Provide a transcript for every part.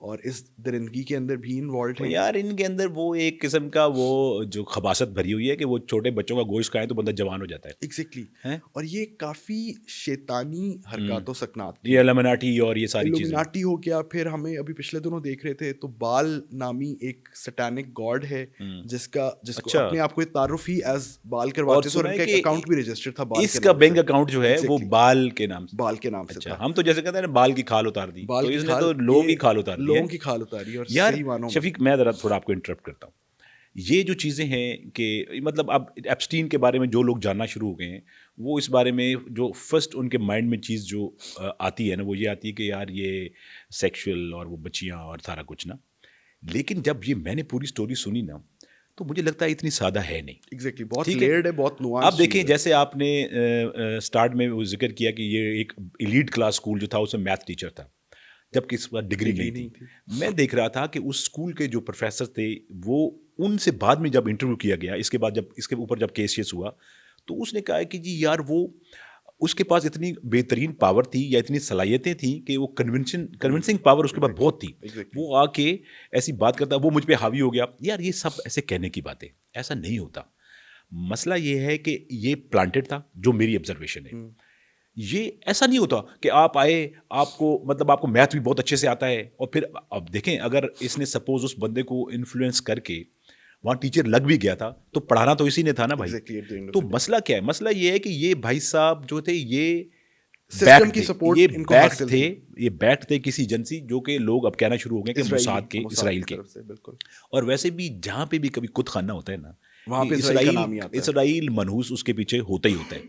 اور اس درندگی کے اندر بھی انوالوڈ ہیں. یار ان کے اندر وہ ایک قسم کا وہ جو خباثت بھری ہوئی ہے کہ وہ چھوٹے بچوں کا گوشت کھائیں تو بندہ جوان ہو جاتا ہے. ایگزیکٹلی. ہیں؟ اور یہ کافی شیطانی حرکات و سکنات یہ ایلومیناٹی اور یہ ساری چیزیں. الومناٹی ہو گیا. پھر ہمیں ابھی پچھلے دنوں دیکھ رہے تھے تو بال نامی ایک سٹینک گاڈ ہے جس کو اپنے آپ کو تعارف ہی ایز بال کرواتے تھے اور ان کا ایک اکاؤنٹ بھی رجسٹر تھا بال. اس کا بینک اکاؤنٹ جو ہے وہ بال کے نام سے, بال کے نام سے تھا. ہم تو جیسے کہتے ہیں بال کی کھال اتار دی, تو اس نے تو لوگوں کی کھال اتار دی, لوگوں کی کھال اتاری. اور یار شفیق میں ذرا تھوڑا آپ کو انٹرپٹ کرتا ہوں. یہ جو چیزیں ہیں کہ مطلب اب ایپسٹین کے بارے میں جو لوگ جاننا شروع ہو گئے ہیں, وہ اس بارے میں جو فرسٹ ان کے مائنڈ میں چیز جو آتی ہے نا, وہ یہ آتی ہے کہ یار یہ سیکشول اور وہ بچیاں اور سارا کچھ نا. لیکن جب یہ میں نے پوری سٹوری سنی نا, تو مجھے لگتا ہے اتنی سادہ ہے نہیں. ایگزیکٹلی, بہت لیئرڈ ہے, بہت نوانس. آپ دیکھیں جیسے آپ نے اسٹارٹ میں وہ ذکر کیا کہ یہ ایک ایلیٹ کلاس اسکول جو تھا اس میں میتھ ٹیچر تھا, جبکہ اس پر ڈگری نہیں تھی. میں دیکھ رہا تھا کہ اس اسکول کے جو پروفیسر تھے وہ ان سے بعد میں جب انٹرویو کیا گیا, اس کے بعد جب اس کے اوپر جب کیس ہوا, تو اس نے کہا کہ جی یار وہ اس کے پاس اتنی بہترین پاور تھی یا اتنی صلاحیتیں تھیں کہ وہ کنونسنگ پاور اس کے پاس بہت تھی. وہ آ کے ایسی بات کرتا, وہ مجھ پہ حاوی ہو گیا. یار یہ سب ایسے کہنے کی باتیں, ایسا نہیں ہوتا. مسئلہ یہ ہے کہ یہ پلانٹڈ تھا, جو میری آبزرویشن ہے. یہ ایسا نہیں ہوتا کہ آپ آئے, آپ کو مطلب آپ کو میتھ بھی بہت اچھے سے آتا ہے, اور پھر اب دیکھیں اگر اس نے سپوز اس بندے کو انفلوئنس کر کے وہاں ٹیچر لگ بھی گیا تھا, تو پڑھانا تو اسی نے تھا نا بھائی. تو مسئلہ کیا ہے؟ مسئلہ یہ ہے کہ یہ بھائی صاحب جو تھے یہ سسٹم کی سپورٹ ان کو حاصل تھے, یہ بیک تھے کسی ایجنسی, جو کہ لوگ اب کہنا شروع ہو گئے کہ موساد کے, اسرائیل کے. اور ویسے بھی جہاں پہ بھی کبھی کت خانہ ہوتا ہے نا, وہاں پہ اسرائیل منحوس اس کے پیچھے ہوتا ہی ہوتا ہے.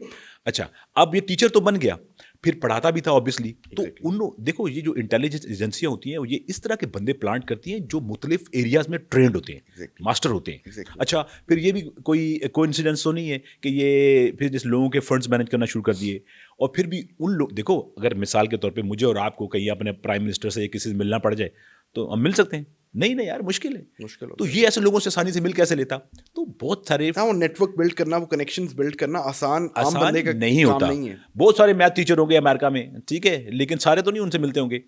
اچھا, اب یہ ٹیچر تو بن گیا, پھر پڑھاتا بھی تھا اوبیسلی. تو ان دیکھو یہ جو انٹیلیجنس ایجنسیاں ہوتی ہیں یہ اس طرح کے بندے پلانٹ کرتی ہیں جو مختلف ایریاز میں ٹرینڈ ہوتے ہیں, ماسٹر ہوتے ہیں. اچھا, پھر یہ بھی کوئی کوئنسیڈنس تو نہیں ہے کہ یہ پھر جس لوگوں کے فنڈس مینیج کرنا شروع کر دیے, اور پھر بھی ان لوگ دیکھو, اگر مثال کے طور پہ مجھے اور آپ کو کہیں اپنے پرائم منسٹر سے کسی سے ملنا پڑ جائے تو ہم مل سکتے ہیں, نہیں یار مشکل ہے. تو یہ ایسے لوگوں سے آسانی سے مل کیسے لیتا؟ تو بہت سارے وہ نیٹ ورک بلڈ کرنا, وہ کنیکشنز بلڈ کرنا آسان نہیں ہوتا. بہت سارے میتھ ٹیچر ہوں گے امریکہ میں, ٹھیک ہے, لیکن سارے تو نہیں ان سے ملتے ہوں گے.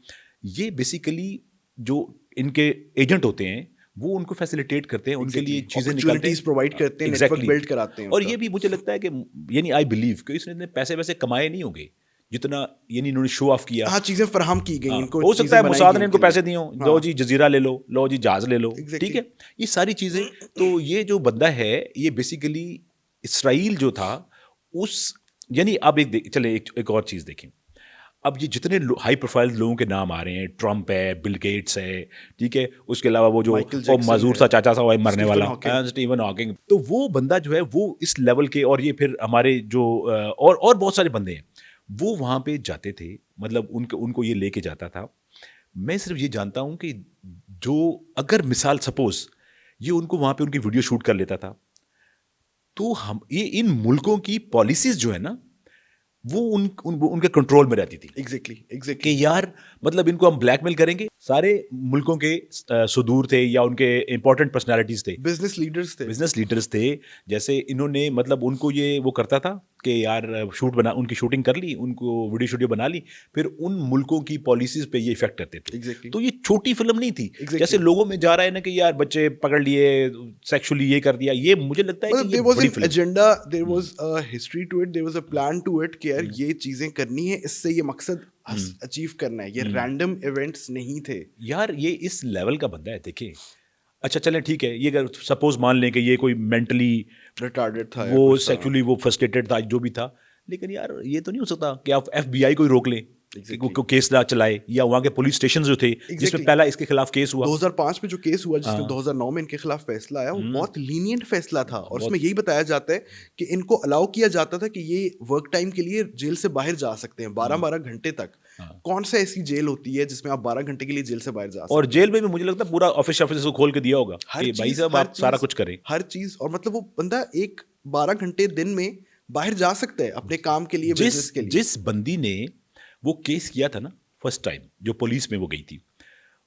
یہ بیسیکلی جو ان کے ایجنٹ ہوتے ہیں وہ ان کو فیسیلیٹیٹ کرتے ہیں, ان کے لیے چیزیں نکالتے ہیں, پرووائڈ کرتے ہیں, نیٹ ورک بلڈ کراتے ہیں. اور یہ بھی مجھے لگتا ہے کہ یعنی آئی بلیو کہ اس نے پیسے ویسے کمائے نہیں ہوں گے جتنا یعنی انہوں نے شو آف کیا. ہاں, چیزیں فراہم کی گئی ان کو. ہو سکتا ہے موساد نے ان کو پیسے دیے ہوں, لو جی جزیرہ لے لو, لو جی جہاز لے لو, ٹھیک ہے, یہ ساری چیزیں. تو یہ جو بندہ ہے یہ بیسیکلی اسرائیل جو تھا اس یعنی اب چلے ایک اور چیز دیکھیں. اب یہ جتنے ہائی پروفائل لوگوں کے نام آ رہے ہیں, ٹرمپ ہے, بل گیٹس ہے, ٹھیک ہے, اس کے علاوہ وہ جو معذور سا چاچا سا مرنے والا اسٹیون ہاکنگ, تو وہ بندہ جو ہے وہ اس لیول کے, اور یہ پھر ہمارے جو اور بہت سارے بندے ہیں وہ وہاں پہ جاتے تھے, مطلب ان کو یہ لے کے جاتا تھا. میں صرف یہ جانتا ہوں کہ جو اگر مثال سپوز یہ ان کو وہاں پہ ان کی ویڈیو شوٹ کر لیتا تھا, تو ہم یہ ان ملکوں کی پالیسیز جو ہے نا وہ ان کے کنٹرول میں رہتی تھی. ایگزیکٹلی کہ یار مطلب ان کو ہم بلیک میل کریں گے. سارے ملکوں کے صدور تھے یا ان کے امپورٹنٹ پرسنالٹیز تھے, بزنس لیڈرز تھے. جیسے انہوں نے مطلب ان کو یہ وہ کرتا تھا کہ یار ان کی شوٹنگ کر لی, ان کو ویڈیو بنا لی, پھر ان ملکوں کی پالیسیز پہ یہ افیکٹ کرتے تھے. تو یہ چھوٹی فلم نہیں تھی جیسے لوگوں میں جا رہا ہے نا کہ یار بچے پکڑ لیے, سیکشولی یہ کر دیا. یہ مجھے لگتا ہے کہ there was an agenda, there was a history to it, there was a plan to it کہ یار یہ چیزیں کرنی ہے, اس سے یہ مقصد اچیو کرنا ہے. یہ رینڈم ایونٹس نہیں تھے یار, یہ اس لیول کا بندہ ہے. دیکھیں اچھا چلیں ٹھیک ہے, یہ اگر سپوز مان لیں کہ یہ کوئی مینٹلی ریٹارڈڈ تھا, وہ سیکچولی وہ فرسٹریٹڈ تھا, جو بھی تھا, لیکن یار یہ تو نہیں ہو سکتا کہ آپ ایف بی آئی کو ہی روک لیں کو کیس نہ چلائے, یا وہاں کے پولیس اسٹیشن جو تھے جس میں پہلا اس کے خلاف کیس ہوا 2005 میں جو کیس ہوا, جس میں 2009 میں ان کے خلاف فیصلہ آیا, وہ بہت لینینٹ فیصلہ تھا. اور اس میں یہی بتایا جاتا ہے کہ ان کو الاؤ کیا جاتا تھا کہ یہ ورک ٹائم کے لیے جیل سے باہر جا سکتے ہیں 12 گھنٹے تک. کون سا ایسی جیل ہوتی ہے جس میں آپ 12 گھنٹے کے لیے جیل سے باہر جا سکتے ہیں؟ اور جیل میں بھی مجھے لگتا ہے پورا آفس کو کھول کے دیا ہوگا کہ بھائی صاحب آپ سارا کچھ کریں, ہر چیز. اور مطلب وہ بندہ ایک 12 گھنٹے دن میں باہر جا سکتا ہے اپنے کام کے لیے, بزنس کے لیے. جس بندی نے وہ کیس کیا تھا نا فرسٹ ٹائم, جو پولیس میں وہ گئی تھی,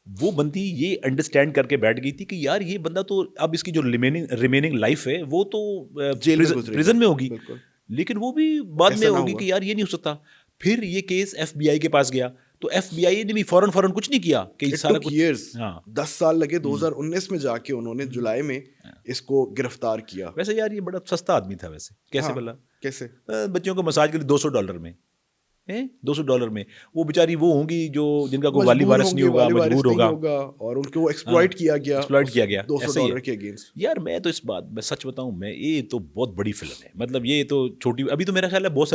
وہ بندی یہ انڈرسٹینڈ کر کے بیٹھ گئی تھی کہ یار یہ بندہ تو اب اس کی جو ریمیننگ لائف ہے وہ تو پریزن میں ہوگی, لیکن وہ بھی بعد میں ہوگی کہ یار یہ نہیں ہو سکتا. پھر یہ کیس ایف بی آئی کے پاس گیا, تو ایف بی آئی نے بھی فوراً کچھ نہیں کیا کہ سارا کچھ. ہاں 10 سال لگے, 2019 میں جا کے انہوں نے جولائی میں اس کو گرفتار کیا. ویسے یار یہ بڑا سستا آدمی تھا ویسے, کیسے بلا کیسے بچوں کو مساج کے لیے $200 میں, $200 میں وہ بیچاری وہ ہوں گی جو جن کا کوئی والی وارث نہیں ہوگا, مجبور ہوگا, اور ان کو ایکسپلائٹ کیا گیا $200 کے اگینسٹ. یار میں تو اس بات میں سچ بتاؤں, میں یہ تو بہت بڑی فلم ہے, مطلب یہ تو چھوٹی, ابھی تو میرا خیال ہے بہت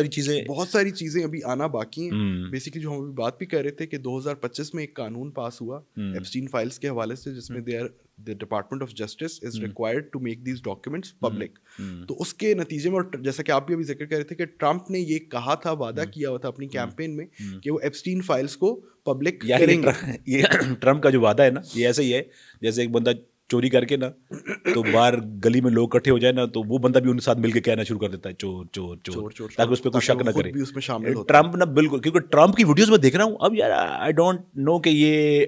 ساری چیزیں ابھی آنا باقی ہیں. بیسیکلی جو ہم ابھی بات بھی کر رہے تھے کہ 2025 میں ایک قانون پاس ہوا ایپسٹین فائلز کے حوالے سے, جس میں the Department of Justice is required to make these documents public. تو اس کے نتیجے میں, اور جیسا کہ آپ بھی ابھی ذکر کر رہے تھے کہ ٹرمپ نے یہ کہا تھا, وعدہ کیا ہوا تھا اپنی کیمپین میں کہ وہ ایپسٹین فائلز کو پبلک کریں گے. یہ ٹرمپ کا جو وعدہ ہے نا, یہ ایسا ہی ہے جیسے ایک بندہ چوری کر کے نا تو باہر گلی میں لوگ اکٹھے ہو جائے نا, تو وہ بندہ بھی ان کے ساتھ مل کے کہنا شروع کر دیتا ہے چور چور چور, تاکہ اس پہ کوئی شک نہ کرے. ٹرمپ نا بالکل, کیونکہ ٹرمپ کی ویڈیوز میں دیکھ رہا ہوں اب یار, آئی ڈونٹ نو کہ یہ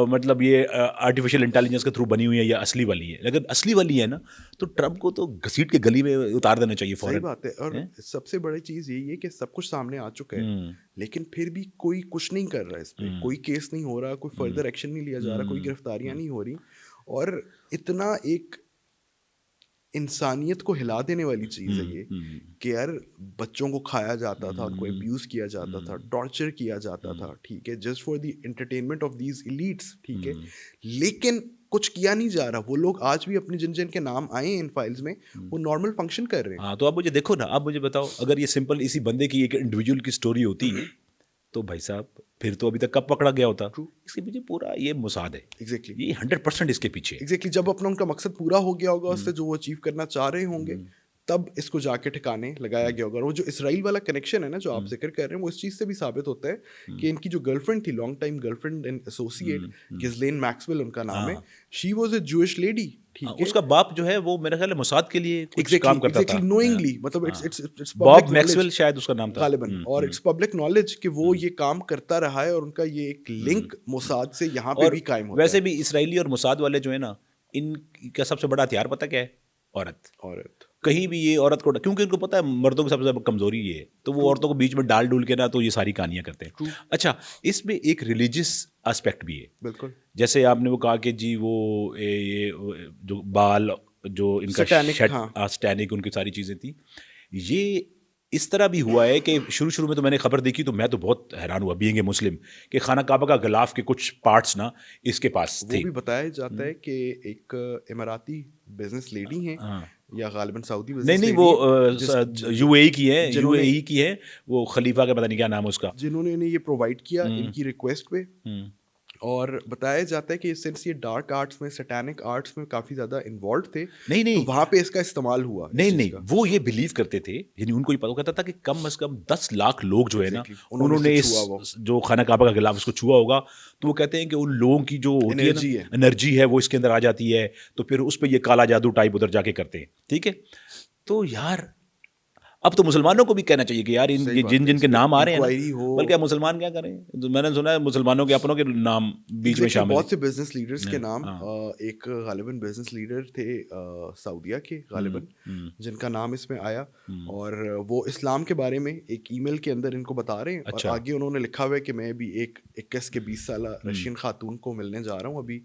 مطلب یہ آرٹیفیشیل انٹیلیجنس کے تھرو بنی ہوئی ہے یا اصلی والی ہے. اگر اصلی والی ہے نا تو ٹرمپ کو تو گھسیٹ کے گلی میں اتار دینا چاہیے فوراً. صحیح بات ہے. اور سب سے بڑی چیز یہی ہے کہ سب کچھ سامنے آ چکا ہے, لیکن پھر بھی کوئی کچھ نہیں کر رہا اس پہ, کوئی کیس نہیں ہو رہا, کوئی فردر ایکشن نہیں لیا جا رہا, کوئی گرفتاریاں نہیں ہو رہی. اور اتنا ایک انسانیت کو ہلا دینے والی چیز ہے یہ کہ یار بچوں کو کھایا جاتا تھا, ان کو ابیوز کیا جاتا تھا, ٹارچر کیا جاتا تھا, ٹھیک ہے, just for the entertainment of these elites, ٹھیک ہے, لیکن کچھ کیا نہیں جا رہا. وہ لوگ آج بھی اپنے جن کے نام آئے ہیں ان فائلز میں, وہ نارمل فنکشن کر رہے ہیں. ہاں تو آپ مجھے دیکھو نا, آپ مجھے بتاؤ, اگر یہ سمپل اسی بندے کی ایک انڈیویجول کی سٹوری ہوتی تو بھائی صاحب پھر تو ابھی تک کب پکڑا گیا ہوتا. اس کے پیچھے پورا یہ موساد ہے, ایگزیکٹلی, یہ 100% اس کے پیچھے. ایگزیکٹلی, جب اپنا ان کا مقصد پورا ہو گیا ہوگا, اس سے جو وہ اچیو کرنا چاہ رہے ہوں گے, تب اس کو جا کے ٹھکانے لگایا گیا ہوگا. اور وہ جو اسرائیل والا کنیکشن ہے نا جو آپ ذکر کر رہے ہیں, وہ اس چیز سے بھی ثابت ہوتا ہے کہ ان کی جو گرل فرینڈ تھی, long time girlfriend and associate, Ghislaine Maxwell ان کا نام ہے, she was a Jewish lady, ٹھیک ہے. اس کا باپ جو ہے وہ میرا خیال ہے موساد کے لیے کچھ کام کرتا تھا, نوئنگلی, مطلب اٹس باب میکسویل شاید اس کا نام تھا غالباً, اور اٹس پبلک نالج کہ وہ یہ کام کرتا رہا ہے, اور ان کا یہ ایک لنک موساد سے یہاں پہ بھی قائم ہوتا ہے. ویسے بھی اسرائیلی اور موساد والے جو ہے نا, ان کا سب سے بڑا ہتھیار پتہ کیا ہے؟ عورت. کہیں بھی یہ عورت کو, کیونکہ ان کو پتا ہے مردوں کی سب سے زیادہ کمزوری یہ ہے, تو وہ عورتوں کو بیچ میں ڈال کے نا تو یہ ساری کہانیاں کرتے ہیں. اچھا, اس میں ایک ریلیجیس اسپیکٹ بھی ہے. بالکل, جیسے آپ نے وہ کہا کہ جی وہ یہ جو بال جو ان کا سٹینک, ان کی ساری چیزیں تھیں, یہ اس طرح بھی ہوا ہے کہ شروع میں تو میں نے خبر دیکھی تو میں تو بہت حیران ہوا بینگ اے مسلم کہ خانہ کعبہ کا غلاف کے کچھ پارٹس نا اس کے پاس تھے. وہ بھی بتایا جاتا ہے کہ ایک اماراتی بزنس لیڈی ہیں یا غالباً سعودی بزنس, نہیں وہ یو اے ای کی ہے, وہ خلیفہ کا پتہ نہیں کیا نام ہے اس کا, جنہوں نے انہیں یہ پرووائڈ کیا ان کی ریکویسٹ پہ. اور بتایا جاتا ہے کہ سنس یہ ڈارک آرٹس میں, سیٹینک آرٹس میں کافی زیادہ انوالوڈ تھے, تو وہاں پہ اس کا استعمال ہوا. نہیں, وہ یہ بلیو کرتے تھے, یعنی ان کو یہ پتا کہتا تھا کہ کم از کم 10 لاکھ لوگ جو ہے نا انہوں نے جو خانہ کعبہ کا غلاف اس کو چھوا ہوگا, تو وہ کہتے ہیں کہ ان لوگوں کی جو ہوتی ہے انرجی ہے وہ اس کے اندر آ جاتی ہے, تو پھر اس پہ یہ کالا جادو ٹائپ ادھر جا کے کرتے ہیں. ٹھیک ہے, تو یار اب تو مسلمانوں کو بھی کہنا چاہیے کہ یار جن کے نام آ رہے ہیں, بلکہ مسلمان کیا کریں, میں نے سنا ہے مسلمانوں کے اپنوں کے نام بیچ میں شامل ہیں. بہت سے بزنس لیڈرز کے نام, ایک غالباً بزنس لیڈر تھے سعودیہ کے غالباً, جن کا نام اس میں آیا, اور وہ اسلام کے بارے میں ایک ای میل کے اندر ان کو بتا رہے ہیں, اور آگے انہوں نے لکھا ہوا ہے کہ میں بھی ایک 21 کے 20 سالہ رشین خاتون کو ملنے جا رہا ہوں ابھی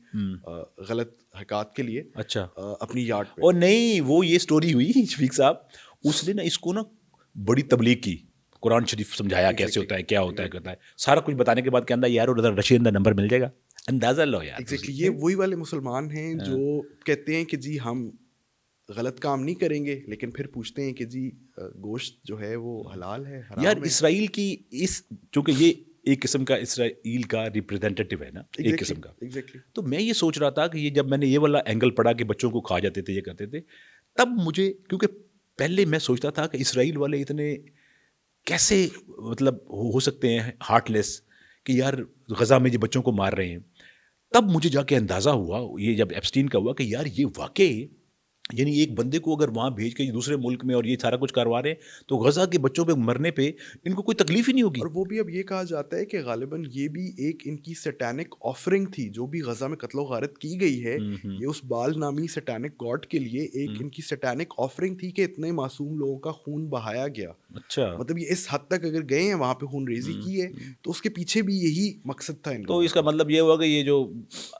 غلط حرکات کے لیے, اچھا, اپنی یارڈ پہ. اور نہیں, وہ یہ سٹوری ہوئی شفیق صاحب, اس نے نا اس کو نا بڑی تبلیغ کی, قرآن شریف سمجھایا کیسے ہوتا ہے, کیا ہوتا ہے, کرتا ہے, سارا کچھ بتانے کے بعد کہنا یار ادھر رشید کا نمبر مل جائے گا, اندازہ لو یار. ایگزیکٹلی, یہ وہی والے مسلمان ہیں جو کہتے ہیں کہ جی ہم غلط کام نہیں کریں گے, لیکن پھر پوچھتے ہیں کہ جی گوشت جو ہے وہ حلال ہے, حرام ہے. یار اسرائیل کی اس, چونکہ یہ ایک قسم کا اسرائیل کا ریپرزینٹیو ہے نا, ایک قسم کا, تو میں یہ سوچ رہا تھا کہ یہ جب میں نے یہ والا اینگل پڑھا کہ بچوں کو کھا جاتے تھے, یہ کرتے تھے, تب مجھے, کیونکہ پہلے میں سوچتا تھا کہ اسرائیل والے اتنے کیسے مطلب ہو سکتے ہیں ہارٹ لیس کہ یار غزہ میں یہ بچوں کو مار رہے ہیں. تب مجھے جا کے اندازہ ہوا یہ جب ایپسٹین کا ہوا کہ یار یہ واقعی یعنی ایک بندے کو اگر وہاں بھیج کے دوسرے ملک میں اور یہ سارا کچھ کروا رہے ہیں تو غزہ کے بچوں پہ مرنے پہ ان کو کوئی تکلیف ہی نہیں ہوگی. اور وہ بھی اب یہ کہا جاتا ہے کہ غالباً یہ بھی ایک ان کی سیٹینک آفرنگ تھی، جو بھی غزہ میں قتل و غارت کی گئی ہے یہ اس بال نامی سیٹینک گاڈ کے لیے ایک ان کی سیٹینک آفرنگ تھی کہ اتنے معصوم لوگوں کا خون بہایا گیا. اچھا. مطلب یہ اس حد تک اگر گئے ہیں وہاں پہ خون ریزی کی ہے تو اس کے پیچھے بھی یہی مقصد تھا ان تو لوگوں اس کا مطلب یہ ہوا کہ یہ جو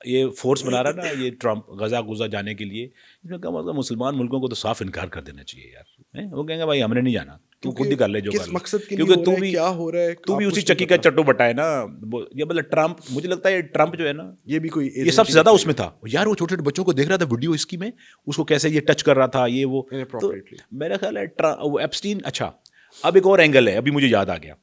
یہ فورس بنا رہا ہے نا یہ ٹرمپ غزہ جانے کے لیے، اس میں کا مطلب مسلمان ملکوں کو تو صاف انکار کر دینا چاہیے یار. وہ کہیں گے بھائی ہم نے نہیں جانا، تو خود ہی کر لے جو کس کر لے. مقصد کے لیے کیونکہ ہو رہا ہے، کیا ہو رہا ہے، تو بھی آپ اسی کچھ نہیں چکی کا پتا. چٹو بٹا ہے نا. یہ مطلب ٹرمپ، مجھے لگتا ہے ٹرمپ جو ہے نا یہ بھی کوئی یہ سب سے زیادہ اس میں تھا یار. وہ چھوٹے چھوٹے بچوں کو دیکھ رہا تھا ویڈیو اس کی میں، اس کو کیسے یہ ٹچ کر رہا تھا یہ وہ. تو میرا خیال ہے وہ ایپسٹین. اچھا اب ایک اور اینگل ہے، ابھی مجھے یاد آ گیا.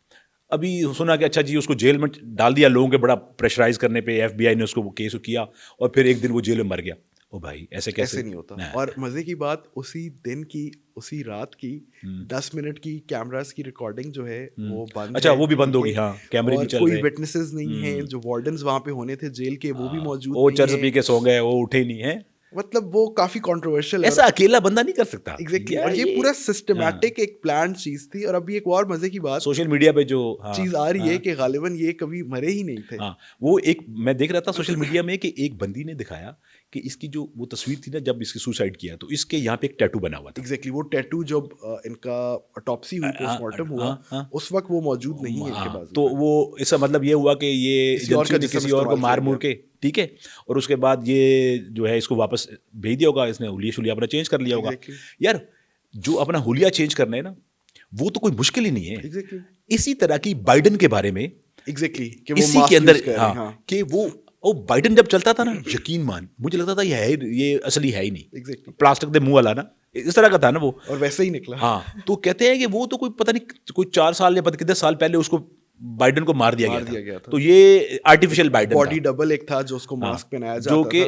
ابھی سنا کہ اچھا جی اس کو جیل میں ڈال دیا لوگوں کے بڑا پریشرائز کرنے پہ، ایف بی آئی نے اس کو کیس کیا اور پھر ایک دن وہ جیل میں مر گیا. او بھائی ایسے کیسے نہیں ہوتا. اور مزے کی بات اسی دن کی اسی رات کی 10 منٹ کی کیمراز کی ریکارڈنگ جو ہے وہ بند. اچھا وہ بھی بند ہوگی. ہاں کیمرے بھی چل رہے کوئی وٹنسز نہیں ہیں. جو وارڈنز وہاں پہ ہونے تھے جیل کے وہ بھی موجود وہ نہیں چرس ہیں. پی کے سو گئے، وہ اٹھے نہیں ہیں. مطلب وہ کافی کنٹروورشل ہے. ایسا اکیلا بندہ نہیں کر سکتا. ایگزیکٹلی. اور یہ پورا سسٹمیٹک ایک پلانڈ چیز تھی. اور ابھی ایک اور مزے کی بات سوشل میڈیا پہ جو چیز آ رہی ہے کہ غالباً یہ کبھی مرے ہی نہیں تھے. ہاں وہ ایک میں دیکھ رہا تھا سوشل میڈیا میں کہ ایک بندی نے دکھایا کہ اس کی جو وہ تصویر تھی نا جب اس کی سوسائڈ کیا تو اس کے یہاں پہ ایک ٹیٹو بنا ہوا تھا. ایگزیکٹلی. وہ ٹیٹو جب ان کا اٹاپسی ہوئی، پوسٹ مارٹم ہوا، اس وقت وہ موجود نہیں ہے ان کے پاس. تو وہ اس کا مطلب یہ ہوا کہ یہ ایجنسی نے کسی اور کو مار مور کے ٹھیک ہے، اور اس کے بعد یہ جو ہے اس کو واپس بھیج دیا ہوگا. اس نے حلیہ شلیہ اپنا چینج کر لیا ہوگا. یار جو اپنا حلیہ چینج کرنا ہے نا وہ تو کوئی مشکل ہی نہیں ہے. اسی طرح کی بائیڈن کے بارے میں ایگزیکٹلی اسی کے اندر کہ وہ بائیڈن جب چلتا تھا نا یقین مان مجھے لگتا تھا یہ اصلی ہے ہی نہیں، پلاسٹک دے منہ والا نا اس طرح کا تھا نا وہ، اور ویسے ہی نکلا. ہاں تو کہتے ہیں کہ وہ تو کوئی پتہ نہیں کوئی 4 سال یا پتہ کتنے سال پہلے اس کو بائیڈن کو مار دیا گیا تھا. تو یہ آرٹیفیشل بائیڈن باڈی ڈبل ایک تھا جو اس کو ماسک پہنایا جاتا تھا، جو کہ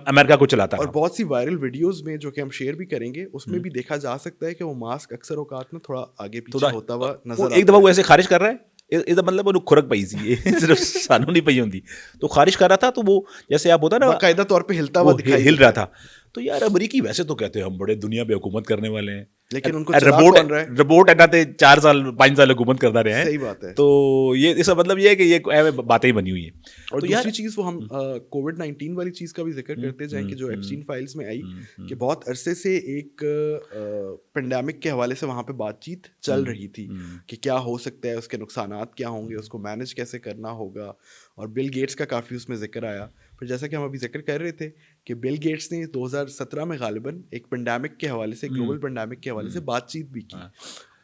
امریکہ کو چلاتا. اور بہت سی وائرل ویڈیوز میں جو کہ ہم شیئر بھی کریں گے اس میں بھی دیکھا جا سکتا ہے کہ وہ ماسک اکثر اوقات میں تھوڑا آگے پیچھے ہوتا ہوا نظر آتا ہے. ایک دفعہ وہ ایسے خارج کر رہا ہے، یہ مطلب وہ کھرک پئی سی صرف سانو نہیں پئی ہوتی تو خارج کر رہا تھا. تو وہ جیسے آپ ہوتا نا باقاعدہ طور پہ ہلتا ہوا ہل رہا تھا. تو یار امریکی ویسے تو کہتے ہیں ہم بڑے دنیا پہ حکومت کرنے والے ہیں، لیکن ان کو رپورٹ ہے 4 سال 5 سال حکومت کرتا رہے ہیں. صحیح بات ہے. تو یہ اس کا مطلب یہ ہے کہ یہ باتیں بنی ہوئی ہیں. اور دوسری چیز وہ ہم کووڈ-19 والی چیز کا بھی ذکر کرتے جائیں کہ جو ایپسٹین فائلز میں آئی کہ بہت عرصے سے ایک پینڈیمک کے حوالے سے وہاں پہ بات چیت چل رہی تھی کہ کیا ہو سکتا ہے، اس کے نقصانات کیا ہوں گے، اس کو مینیج کیسے کرنا ہوگا. اور بل گیٹس کا کافی اس میں ذکر آیا. پھر جیسا کہ ہم ابھی ذکر کر رہے تھے کہ بل گیٹس نے 2017 میں غالباً ایک پینڈیمک کے حوالے سے، گلوبل پینڈیمک کے حوالے سے بات چیت بھی کی.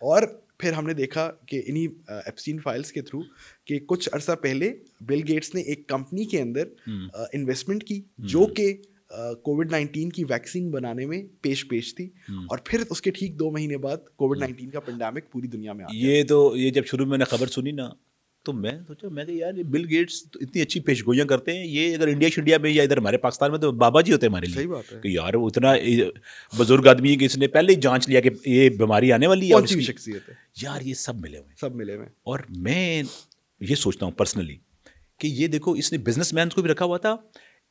اور پھر ہم نے دیکھا کہ انہی ایپسٹین فائلز کے تھرو کہ کچھ عرصہ پہلے بل گیٹس نے ایک کمپنی کے اندر انویسٹمنٹ کی جو کہ کووڈ-19 کی ویکسین بنانے میں پیش تھی. اور پھر اس کے ٹھیک 2 مہینے بعد کووڈ-19 کا پینڈیمک پوری دنیا میں آ گیا. یہ جب شروع میں نے خبر سنی نا تو میں سوچا میں کہ یار بل گیٹس اتنی اچھی پیش گوئیاں کرتے ہیں، یہ اگر انڈیا میں یا ادھر ہمارے پاکستان میں تو بابا جی ہوتے ہیں ہمارے لیے. صحیح بات ہے کہ یار وہ اتنا بزرگ آدمی ہے کہ اس نے پہلے ہی جانچ لیا کہ یہ بیماری آنے والی ہے. کون سی شخصیت ہے یار یہ سب ملے ہوئے. اور میں یہ سوچتا ہوں پرسنلی کہ یہ دیکھو اس نے بزنس مینس کو بھی رکھا ہوا تھا،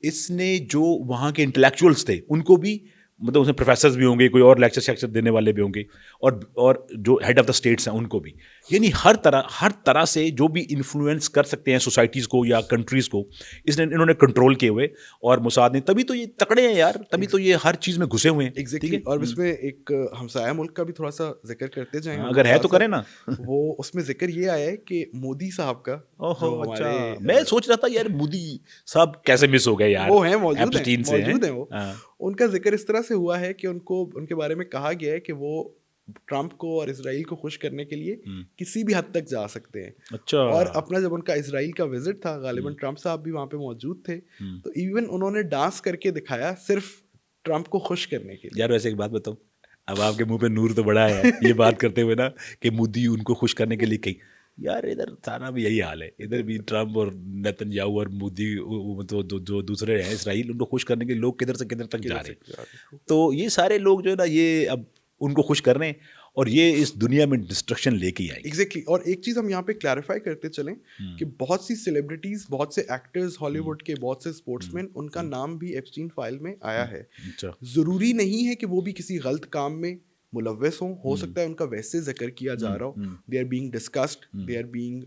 اس نے جو وہاں کے انٹلیکچوئلس تھے ان کو بھی، مطلب اس میں پروفیسرز بھی ہوں گے، کوئی اور لیکچر دینے والے بھی ہوں گے، اور جو ہیڈ آف دا اسٹیٹس ہیں ان کو بھی. یعنی ہر طرح سے جو بھی انفلوئنس کر سکتے ہیں سوسائٹیز کو یا کنٹریز کو انہوں نے کنٹرول کیے ہوئے. اور موساد نے تبھی تو یہ تکڑے ہیں یار، تبھی تو یہ ہر چیز میں گھسے ہوئے ہیں. ایگزیکٹلی. اور اس میں ایک ہمسایہ ملک کا بھی تھوڑا سا ذکر کرتے جائیں اگر ہے تو کریں نا. وہ اس میں ذکر یہ آیا ہے کہ مودی صاحب کا، میں سوچ رہا تھا یار مودی صاحب کیسے مس ہو گئے یار. وہ ہیں موجود ہیں وہ. ان کا ذکر اس طرح سے ہوا ہے کہ ان کے بارے میں کہا گیا ہے کہ وہ ٹرمپ کو اور اسرائیل کو خوش کرنے کے لیے کسی بھی حد تک جا سکتے ہیں. اچھا. اور اپنا جب ان کا اسرائیل کا وزٹ تھا، غالباً ٹرمپ صاحب بھی وہاں پہ موجود تھے، تو ایون انہوں نے ڈانس کر کے دکھایا صرف ٹرمپ کو خوش کرنے کے لیے. یار ویسے ایک بات بتاؤ، اب آپ کے منہ پہ نور تو بڑا ہے یہ بات کرتے ہوئے نا کہ مودی ان کو خوش کرنے کے لیے کہیں. یار ادھر سارا بھی یہی حال ہے، ادھر بھی ٹرمپ اور نیتن یاہو اور مودی جو دوسرے ہیں اسرائیل، ان کو خوش کرنے کے لوگ کدھر سے کدھر تک جا رہے ہیں. تو یہ سارے لوگ جو ہے نا یہ اب ان کو خوش کر رہے ہیں. اور یہ اس دنیا میں ڈسٹرکشن لے کے ہی آئے گی. ایگزیکٹلی. اور ایک چیز ہم یہاں پہ کلیریفائی کرتے چلیں کہ بہت سی سیلیبریٹیز, بہت سے ایکٹرز ہالی ووڈ کے, بہت سے اسپورٹس مین, ان کا نام بھی ایپسٹین فائل میں آیا ہے. ضروری نہیں ہے کہ وہ بھی کسی غلط کام میں ملوث ہوں, ہو سکتا ہے ان کا ویسے ذکر کیا جا رہا ہو. They are being discussed, they are being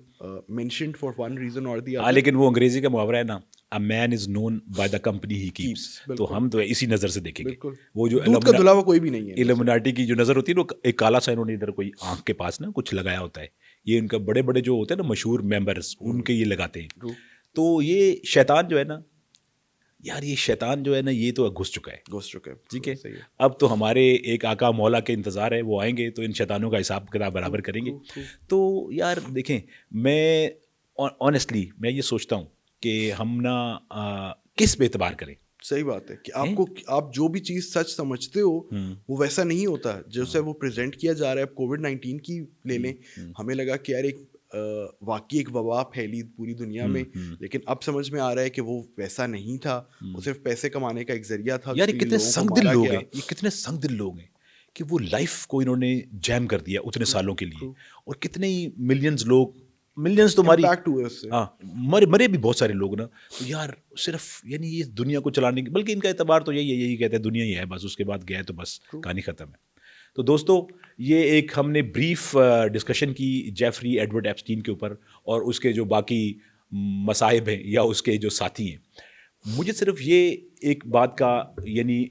mentioned for one reason or the other. لیکن وہ انگریزی کا محاورہ ہے نا, a man is known by the company he keeps. تو ہم تو اسی نظر سے دیکھیں گے. وہ جو دودھ کا دھلا ہوا کوئی بھی نہیں ہے. ایلومیناٹی کی جو نظر ہوتی ہے نا, ایک کالا سا انہوں نے ادھر کوئی آنکھ کے پاس نا کچھ لگایا ہوتا ہے, یہ ان کا بڑے بڑے جو ہوتے ہیں نا مشہور ممبرس, ان کے یہ لگاتے ہیں. تو یہ شیطان جو ہے نا یار, یہ شیطان جو ہے نا یہ تو گھس چکا ہے. ٹھیک ہے, اب تو ہمارے ایک آقا مولا کے انتظار ہے, وہ آئیں گے تو ان شیطانوں کا حساب کتاب برابر کریں گے. تو یار دیکھیں, میں آنیسٹلی میں یہ سوچتا ہوں کہ ہم نا کس پہ اعتبار کریں. صحیح بات ہے کہ آپ جو بھی چیز سچ سمجھتے ہو وہ ویسا نہیں ہوتا جیسے وہ پریزنٹ کیا جا رہا ہے. اب کووڈ-19 کی لے لیں, ہمیں لگا کہ یار ایک واقعی ایک وبا پھیلی پوری دنیا میں, لیکن اب سمجھ میں آ رہا ہے کہ وہ ویسا نہیں تھا, وہ صرف پیسے کمانے کا ایک ذریعہ تھا. یار کتنے سنگ دل لوگ ہیں, یہ کتنے سنگ دل لوگ ہیں کہ وہ لائف کو انہوں نے جیم کر دیا اتنے سالوں کے لیے, اور کتنے ہی ملینز لوگ, ملینز تو مرے بھی بہت سارے لوگ نا. تو یار صرف یعنی یہ دنیا کو چلانے کی, بلکہ ان کا اعتبار تو یہی کہتے ہیں دنیا ہی ہے بس, اس کے بعد گیا تو بس کہانی ختم ہے. تو دوستو, یہ ایک ہم نے بریف ڈسکشن کی جیفری ایڈورڈ ایپسٹین کے اوپر اور اس کے جو باقی مصائب ہیں یا اس کے جو ساتھی ہیں. مجھے صرف یہ ایک بات کا یعنی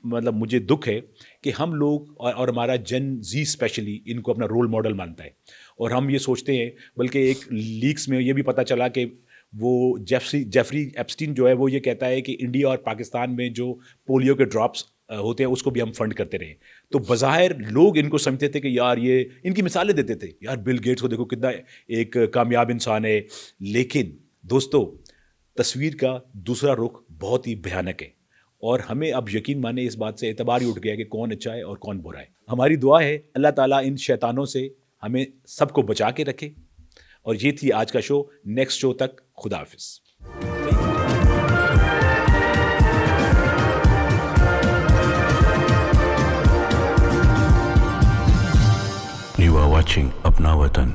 مطلب مجھے دکھ ہے کہ ہم لوگ اور ہمارا جن زی اسپیشلی ان کو اپنا رول ماڈل مانتا ہے, اور ہم یہ سوچتے ہیں, بلکہ ایک لیکس میں یہ بھی پتہ چلا کہ وہ جیفری ایپسٹین جو ہے وہ یہ کہتا ہے کہ انڈیا اور پاکستان میں جو پولیو کے ڈراپس ہوتے ہیں اس کو بھی ہم فنڈ کرتے رہے. تو بظاہر لوگ ان کو سمجھتے تھے کہ یار یہ ان کی مثالیں دیتے تھے, یار بل گیٹس کو دیکھو کتنا ایک کامیاب انسان ہے. لیکن دوستو, تصویر کا دوسرا رخ بہت ہی بھیانک ہے, اور ہمیں اب یقین مانے اس بات سے اعتبار ہی اٹھ گیا کہ کون اچھا ہے اور کون برا ہے. ہماری دعا ہے اللہ تعالیٰ ان شیطانوں سے ہمیں سب کو بچا کے رکھے. اور یہ تھی آج کا شو. نیکسٹ شو تک خدا حافظ. You are watching Apna Watan.